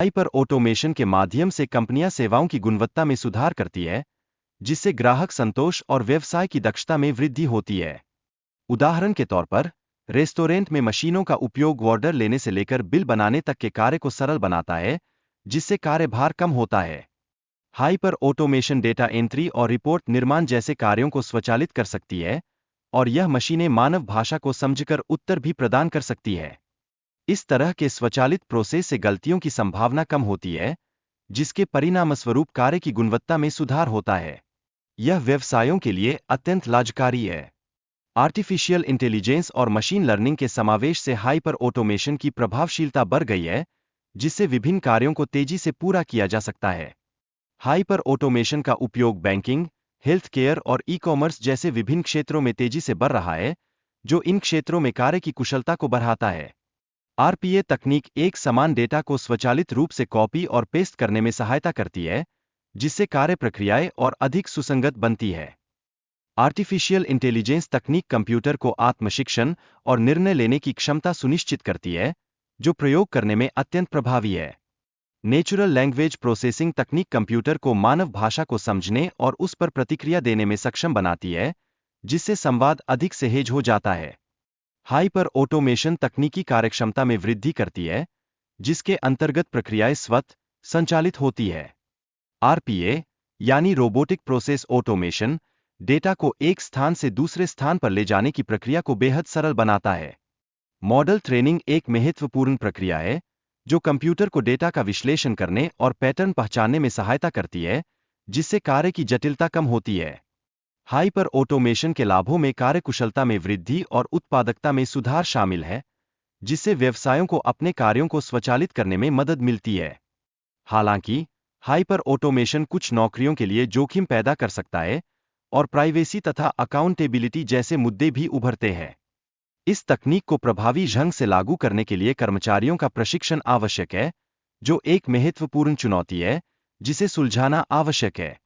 Hyper automation के माध्यम से कंपनियां सेवाओं की गुणवत्ता में सुधार करती है, जिससे ग्राहक संतोष और व्यवसाय की दक्षता में वृद्धि होती है। उदाहरण के तौर पर, रेस्टोरेंट में मशीनों का उपयोग ऑर्डर लेने से लेकर बिल बनाने तक के कार्य को सरल बनाता है, जिससे कार्यभार कम होता है। हाइपर ऑटोमेशन डेटा एंट्री और रिपोर्ट निर्माण जैसे कार्यों को स्वचालित कर सकती है, और यह मशीनें मानव भाषा को समझकर उत्तर भी प्रदान कर सकती है। इस तरह के स्वचालित प्रोसेस से गलतियों की संभावना कम होती है, जिसके परिणामस्वरूप कार्य की गुणवत्ता में सुधार होता है। यह व्यवसायों के लिए अत्यंत लाभकारी है। आर्टिफिशियल इंटेलिजेंस और मशीन लर्निंग के समावेश से हाइपर ऑटोमेशन की प्रभावशीलता बढ़ गई है, जिससे विभिन्न कार्यों को तेजी से पूरा किया जा सकता है। हाइपर ऑटोमेशन का उपयोग बैंकिंग, हेल्थ केयर और ई-कॉमर्स जैसे विभिन्न क्षेत्रों में तेजी से बढ़ रहा है, जो इन क्षेत्रों में कार्य की कुशलता को बढ़ाता है। आरपीए तकनीक एक समान डेटा को स्वचालित रूप से कॉपी और पेस्ट करने में सहायता करती है, जिससे कार्य प्रक्रियाएं और अधिक सुसंगत बनती है। आर्टिफिशियल इंटेलिजेंस तकनीक कंप्यूटर को आत्मशिक्षण और निर्णय लेने की क्षमता सुनिश्चित करती है, जो प्रयोग करने में अत्यंत प्रभावी है। नेचुरल लैंग्वेज प्रोसेसिंग तकनीक कंप्यूटर को मानव भाषा को समझने और उस पर प्रतिक्रिया देने में सक्षम बनाती है, जिससे संवाद अधिक सहज हो जाता है। हाइपर ऑटोमेशन तकनीकी कार्यक्षमता में वृद्धि करती है, जिसके अंतर्गत प्रक्रियाएं स्वतः संचालित होती है। आरपीए यानी रोबोटिक प्रोसेस ऑटोमेशन डेटा को एक स्थान से दूसरे स्थान पर ले जाने की प्रक्रिया को बेहद सरल बनाता है। मॉडल ट्रेनिंग एक महत्वपूर्ण प्रक्रिया है, जो कंप्यूटर को डेटा का विश्लेषण करने और पैटर्न पहचानने में सहायता करती है, जिससे कार्य की जटिलता कम होती है। हाइपर ऑटोमेशन के लाभों में कार्यकुशलता में वृद्धि और उत्पादकता में सुधार शामिल है, जिससे व्यवसायों को अपने कार्यों को स्वचालित करने में मदद मिलती है। हालांकि, हाइपर ऑटोमेशन कुछ नौकरियों के लिए जोखिम पैदा कर सकता है, और प्राइवेसी तथा अकाउंटेबिलिटी जैसे मुद्दे भी उभरते हैं। इस तकनीक को प्रभावी ढंग से लागू करने के लिए कर्मचारियों का प्रशिक्षण आवश्यक है, जो एक महत्वपूर्ण चुनौती है, जिसे सुलझाना आवश्यक है।